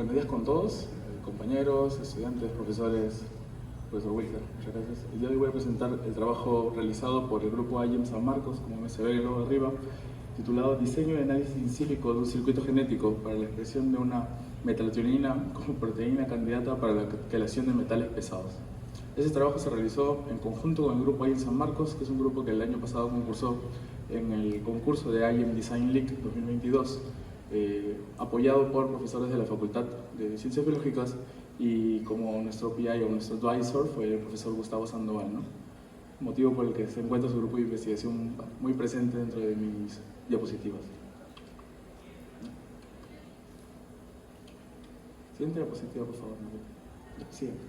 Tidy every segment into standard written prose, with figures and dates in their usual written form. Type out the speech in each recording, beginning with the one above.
Buenos días con todos, compañeros, estudiantes, profesores, profesor Wilker, muchas gracias. El día de hoy voy a presentar el trabajo realizado por el grupo IEM San Marcos, como se ve luego arriba, titulado Diseño y análisis in silico de un circuito genético para la expresión de una metallothionina como proteína candidata para la quelación de metales pesados. Ese trabajo se realizó en conjunto con el grupo IEM San Marcos, que es un grupo que el año pasado concursó en el concurso de IEM Design League 2022. Apoyado por profesores de la Facultad de Ciencias Biológicas y como nuestro PI o nuestro advisor fue el profesor Gustavo Sandoval, ¿no? Motivo por el que se encuentra su grupo de investigación muy presente dentro de mis diapositivas. Siguiente diapositiva, por favor. Siguiente.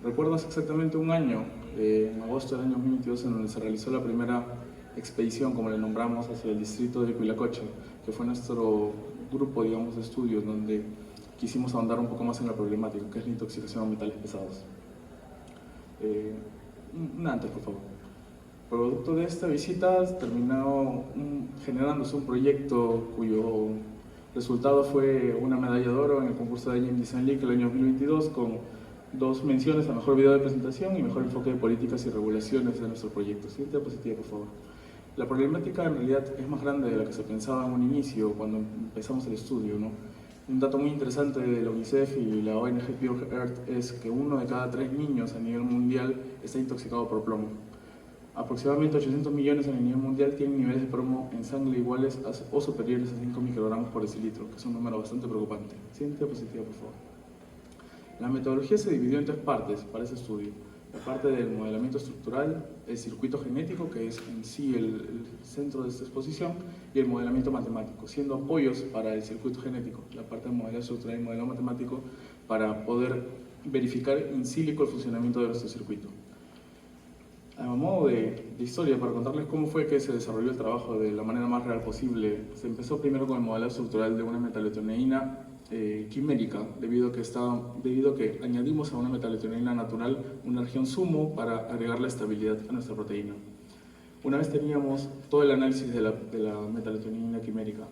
Recuerdo hace exactamente un año, en agosto del año 2022, en donde se realizó la primera expedición, como le nombramos, hacia el distrito de Cuilacocha, que fue nuestro grupo, digamos, de estudios, donde quisimos ahondar un poco más en la problemática, que es la intoxicación a metales pesados. Antes, por favor. Producto de esta visita terminó generándose un proyecto cuyo resultado fue una medalla de oro en el concurso de IEM Design League el año 2022, con 2 menciones a mejor video de presentación y mejor enfoque de políticas y regulaciones de nuestro proyecto. Siguiente diapositiva, por favor. La problemática en realidad es más grande de la que se pensaba en un inicio cuando empezamos el estudio, ¿no? Un dato muy interesante de la UNICEF y la ONG Pure Earth es que 1 de cada 3 niños a nivel mundial está intoxicado por plomo. Aproximadamente 800 millones a nivel mundial tienen niveles de plomo en sangre iguales o superiores a 5 microgramos por decilitro, que es un número bastante preocupante. Siguiente diapositiva, por favor. La metodología se dividió en 3 partes para ese estudio. La parte del modelamiento estructural, el circuito genético, que es en sí el centro de esta exposición, y el modelamiento matemático, siendo apoyos para el circuito genético, la parte del modelado estructural y modelado matemático, para poder verificar in silico el funcionamiento de nuestro circuito. A modo de historia, para contarles cómo fue que se desarrolló el trabajo de la manera más real posible, se empezó primero con el modelado estructural de una metallothionina quimérica, debido a que añadimos a una metallothionina natural una región sumo para agregarle estabilidad a nuestra proteína. Una vez teníamos todo el análisis de la metallothionina quimérica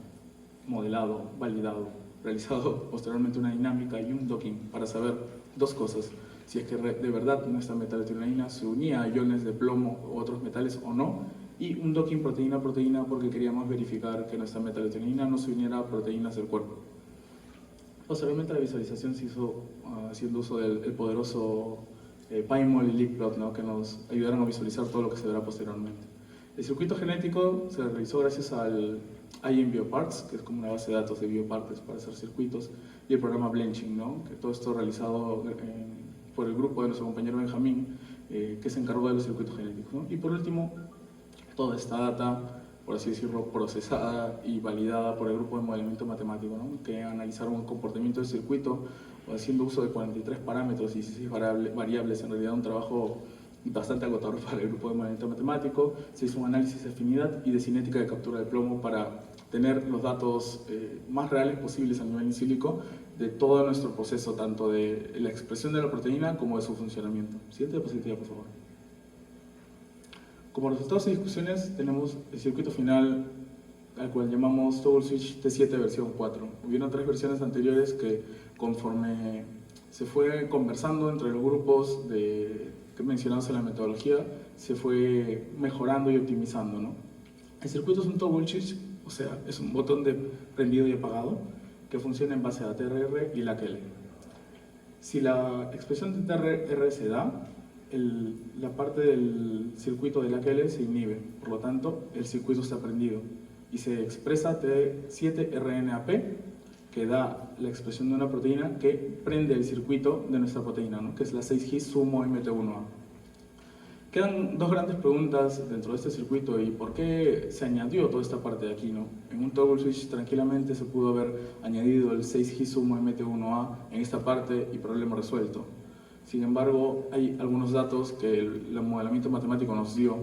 modelado, validado, realizado posteriormente una dinámica y un docking para saber 2 cosas: si es que de verdad nuestra metallothionina se unía a iones de plomo u otros metales o no, y un docking proteína-proteína porque queríamos verificar que nuestra metallothionina no se uniera a proteínas del cuerpo. Posteriormente la visualización se hizo haciendo uso del poderoso PyMol y LeapPlot, ¿no?, que nos ayudaron a visualizar todo lo que se verá posteriormente. El circuito genético se realizó gracias al IEM Bioparts, que es como una base de datos de biopartes para hacer circuitos, y el programa Blenching, ¿no?, que todo esto realizado por el grupo de nuestro compañero Benjamín, que se encargó de los circuitos genéticos, ¿no? Y por último, toda esta data, por así decirlo, procesada y validada por el grupo de modelamiento matemático, ¿no?, que analizaron el comportamiento del circuito haciendo uso de 43 parámetros y 16 variables, en realidad un trabajo bastante agotador para el grupo de modelamiento matemático. Se hizo un análisis de afinidad y de cinética de captura de plomo para tener los datos más reales posibles a nivel in silico de todo nuestro proceso, tanto de la expresión de la proteína como de su funcionamiento. Siguiente diapositiva, por favor. Como resultados de discusiones tenemos el circuito final, al cual llamamos Toggle Switch T7 versión 4. Hubieron 3 versiones anteriores que, conforme se fue conversando entre los grupos que mencionamos en la metodología, se fue mejorando y optimizando, ¿no? El circuito es un toggle switch, o sea, es un botón de prendido y apagado que funciona en base a TRR y LACL. Si la expresión de TRR se da, la parte del circuito de LACL se inhibe, por lo tanto el circuito está prendido y se expresa T7RNAP, que da la expresión de una proteína que prende el circuito de nuestra proteína, ¿no?, que es la 6-his sumo MT1A. Quedan 2 grandes preguntas dentro de este circuito y por qué se añadió toda esta parte de aquí, ¿no? En un toggle switch tranquilamente se pudo haber añadido el 6-his sumo MT1A en esta parte y problema resuelto. Sin embargo, hay algunos datos que el modelamiento matemático nos dio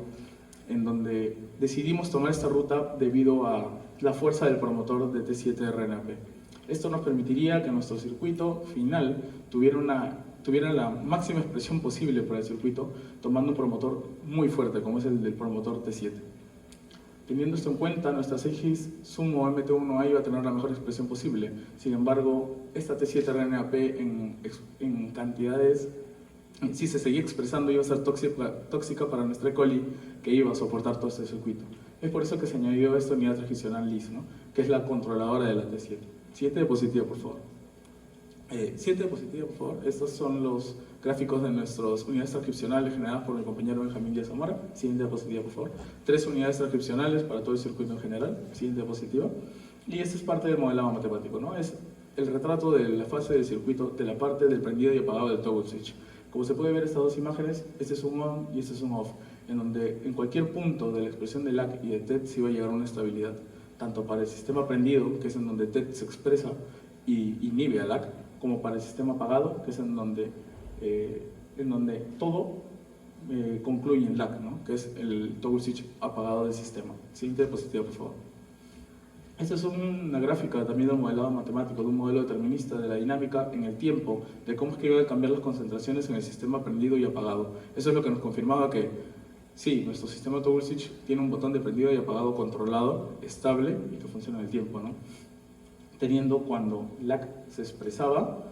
en donde decidimos tomar esta ruta debido a la fuerza del promotor de T7RNAP. Esto nos permitiría que nuestro circuito final tuviera la máxima expresión posible para el circuito, tomando un promotor muy fuerte, como es el del promotor T7. Teniendo esto en cuenta, nuestra CGIS sumo MT1A iba a tener la mejor expresión posible. Sin embargo, esta T7-RNAP en cantidades, si se seguía expresando, iba a ser tóxica para nuestra E. coli, que iba a soportar todo este circuito. Es por eso que se añadió esta unidad transcripcional LIS, ¿no? Que es la controladora de la T7. Siguiente diapositiva, por favor. Siguiente diapositiva, por favor. Estos son los gráficos de nuestras unidades transcripcionales generadas por mi compañero Benjamín Díaz Zamora. Siguiente diapositiva, por favor. 3 unidades transcripcionales para todo el circuito en general. Siguiente diapositiva. Y esta es parte del modelado matemático, ¿no? Es el retrato de la fase del circuito, de la parte del prendido y apagado del toggle switch. Como se puede ver estas dos imágenes, este es un on y este es un off, en donde en cualquier punto de la expresión de lag y de TET se iba a llegar a una estabilidad, tanto para el sistema prendido, que es en donde TET se expresa y inhibe a lag, como para el sistema apagado, que es en donde todo concluye en lag, ¿no? Que es el toggle switch apagado del sistema. Siguiente diapositiva, por favor. Esta es una gráfica también del modelado matemático, de un modelo determinista de la dinámica en el tiempo, de cómo es que iban a cambiar las concentraciones en el sistema prendido y apagado. Eso es lo que nos confirmaba que sí, nuestro sistema toggle switch tiene un botón de prendido y apagado controlado, estable y que funciona en el tiempo, ¿no? Teniendo cuando lag se expresaba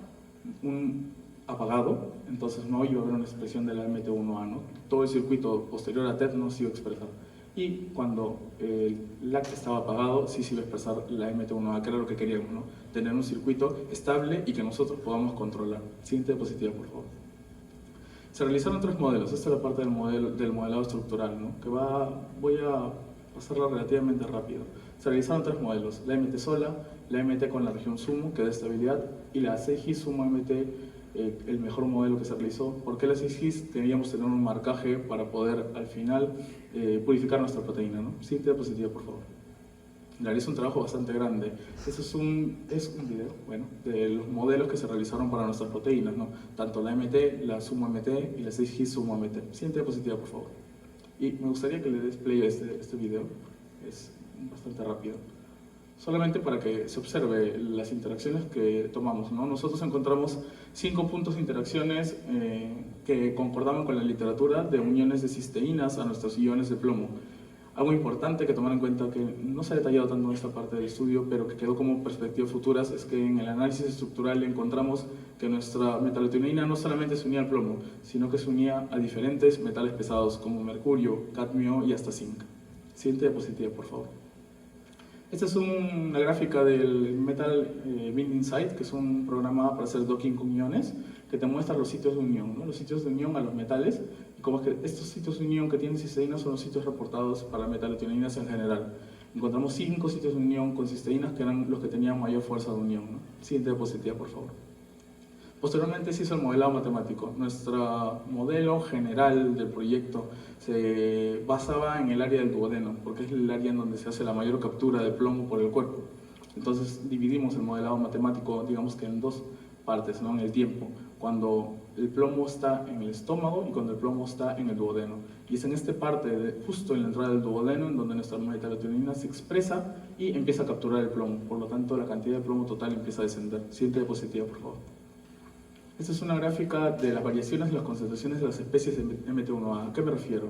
un apagado, entonces no iba a haber una expresión de la MT1A, ¿no? Todo el circuito posterior a TET no se iba a expresar. Y cuando el lag estaba apagado, sí se iba a expresar la MT1A, que era lo que queríamos, ¿no? Tener un circuito estable y que nosotros podamos controlar. Siguiente diapositiva, por favor. Se realizaron 3 modelos. Esta es la parte del modelado estructural, ¿no? Que voy a pasarla relativamente rápido. Se realizaron 3 modelos: la MT sola, la MT con la región sumo, que da estabilidad, y la CGIS sumo MT, el mejor modelo que se realizó. ¿Por qué la CGIS? Teníamos que tener un marcaje para poder al final purificar nuestra proteína, ¿no? Siguiente diapositiva, por favor. Realiza un trabajo bastante grande. Este es un video, bueno, de los modelos que se realizaron para nuestras proteínas, ¿no? Tanto la MT, la sumo MT y la CGIS sumo MT. Siguiente diapositiva, por favor. Y me gustaría que le des play a este video. Es bastante rápido. Solamente para que se observe las interacciones que tomamos, ¿no? Nosotros encontramos 5 puntos de interacciones que concordaban con la literatura de uniones de cisteínas a nuestros iones de plomo. Algo importante que tomar en cuenta, que no se ha detallado tanto en esta parte del estudio, pero que quedó como perspectivas futuras, es que en el análisis estructural encontramos que nuestra metalotinoína no solamente se unía al plomo, sino que se unía a diferentes metales pesados como mercurio, cadmio y hasta zinc. Siguiente diapositiva, por favor. Esta es una gráfica del Metal Binding Site, que es un programa para hacer docking con iones, que te muestra los sitios de unión, ¿no? Los sitios de unión a los metales, y como es que estos sitios de unión que tienen cisteínas son los sitios reportados para metalotinoínas en general. Encontramos 5 sitios de unión con cisteínas que eran los que tenían mayor fuerza de unión, ¿no? Siguiente diapositiva, por favor. Posteriormente se hizo el modelado matemático. Nuestro modelo general del proyecto se basaba en el área del duodeno, porque es el área en donde se hace la mayor captura de plomo por el cuerpo. Entonces dividimos el modelado matemático, digamos que en 2 partes, ¿no? En el tiempo, cuando el plomo está en el estómago y cuando el plomo está en el duodeno. Y es en esta parte, justo en la entrada del duodeno, en donde nuestra metalotinoína se expresa y empieza a capturar el plomo. Por lo tanto, la cantidad de plomo total empieza a descender. Siguiente diapositiva, por favor. Esta es una gráfica de las variaciones de las concentraciones de las especies de MT1A. ¿A qué me refiero?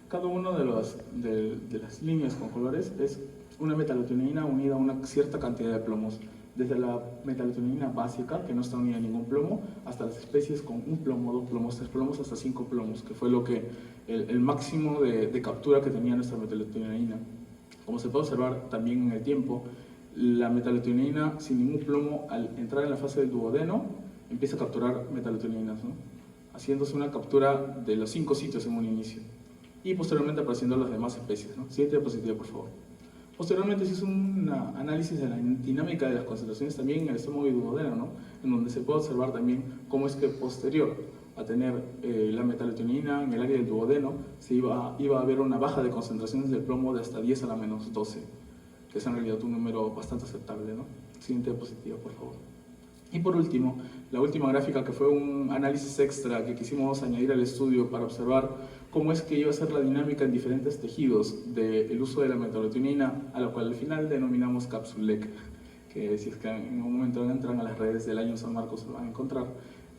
Cada una de las líneas con colores es una metalotinoína unida a una cierta cantidad de plomos. Desde la metalotinoína básica, que no está unida a ningún plomo, hasta las especies con 1 plomo, 2 plomos, 3 plomos, hasta 5 plomos, que fue el máximo de captura que tenía nuestra metalotinoína. Como se puede observar también en el tiempo, la metalotinoína sin ningún plomo, al entrar en la fase del duodeno, empieza a capturar metalotinoínas, ¿no? Haciéndose una captura de los 5 sitios en un inicio y posteriormente apareciendo las demás especies, ¿no? Siguiente diapositiva, por favor. Posteriormente se hizo un análisis de la dinámica de las concentraciones también en el estómago y duodeno, ¿no? En donde se puede observar también cómo es que posterior a tener la metalotinoína en el área del duodeno iba a haber una baja de concentraciones de plomo de hasta 10 a la menos 12, que es en realidad un número bastante aceptable, ¿no? Siguiente diapositiva, por favor. Y por último, la última gráfica, que fue un análisis extra que quisimos añadir al estudio para observar cómo es que iba a ser la dinámica en diferentes tejidos del uso de la metalotinoína, a la cual al final denominamos Capsulec, que si es que en un momento entran a las redes del año San Marcos se lo van a encontrar,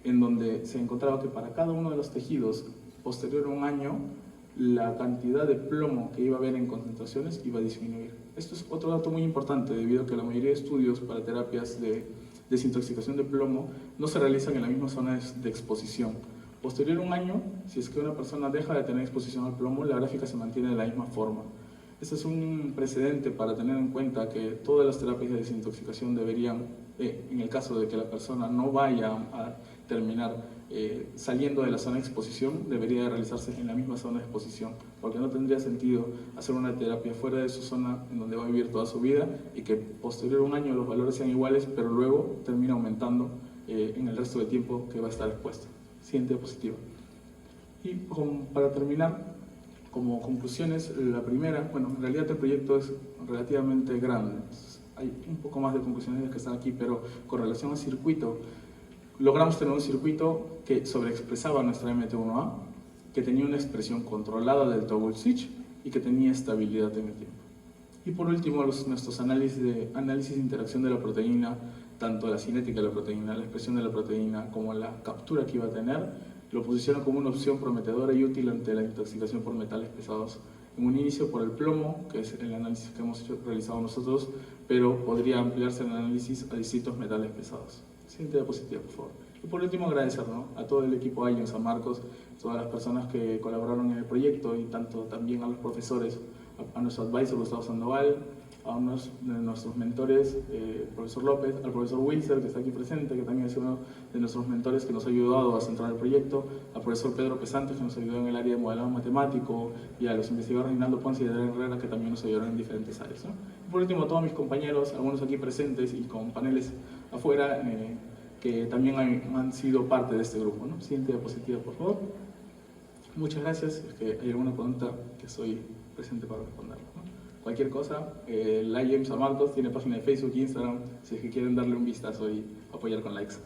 en donde se encontraba que para cada uno de los tejidos posterior a un año la cantidad de plomo que iba a haber en concentraciones iba a disminuir. Esto es otro dato muy importante, debido a que la mayoría de estudios para terapias de desintoxicación de plomo no se realizan en la misma zona de exposición. Posterior a un año, si es que una persona deja de tener exposición al plomo, la gráfica se mantiene de la misma forma. Este es un precedente para tener en cuenta que todas las terapias de desintoxicación deberían, en el caso de que la persona no vaya a terminar saliendo de la zona de exposición, debería realizarse en la misma zona de exposición, porque no tendría sentido hacer una terapia fuera de su zona en donde va a vivir toda su vida y que posterior a un año los valores sean iguales, pero luego termina aumentando en el resto del tiempo que va a estar expuesto. Siguiente diapositiva. Y para terminar, como conclusiones, la primera, bueno, en realidad el proyecto es relativamente grande, entonces hay un poco más de conclusiones que están aquí, pero con relación al circuito, logramos tener un circuito que sobreexpresaba nuestra MT1A, que tenía una expresión controlada del toggle switch y que tenía estabilidad en el tiempo. Y por último, nuestros análisis de interacción de la proteína, tanto la cinética de la proteína, la expresión de la proteína, como la captura que iba a tener, lo posiciona como una opción prometedora y útil ante la intoxicación por metales pesados. En un inicio por el plomo, que es el análisis que hemos realizado nosotros, pero podría ampliarse el análisis a distintos metales pesados. Siguiente diapositiva, por favor. Y por último, agradecer, ¿no?, a todo el equipo ahí en San Marcos, todas las personas que colaboraron en el proyecto y también a los profesores, a nuestro advisor Gustavo Sandoval, a unos de nuestros mentores, el profesor López, al profesor Wilser, que está aquí presente, que también es uno de nuestros mentores que nos ha ayudado a centrar el proyecto, al profesor Pedro Pesantes, que nos ayudó en el área de modelado matemático, y a los investigadores Reinaldo Ponce y Adrián Herrera, que también nos ayudaron en diferentes áreas, ¿no? Y por último, a todos mis compañeros, algunos aquí presentes y con paneles afuera, que también han sido parte de este grupo, ¿no? Siguiente diapositiva, por favor. Muchas gracias. Es que hay alguna pregunta que estoy presente para responderla, ¿no? Cualquier cosa, la IEM San Marcos tiene página de Facebook e Instagram, si es que quieren darle un vistazo y apoyar con likes.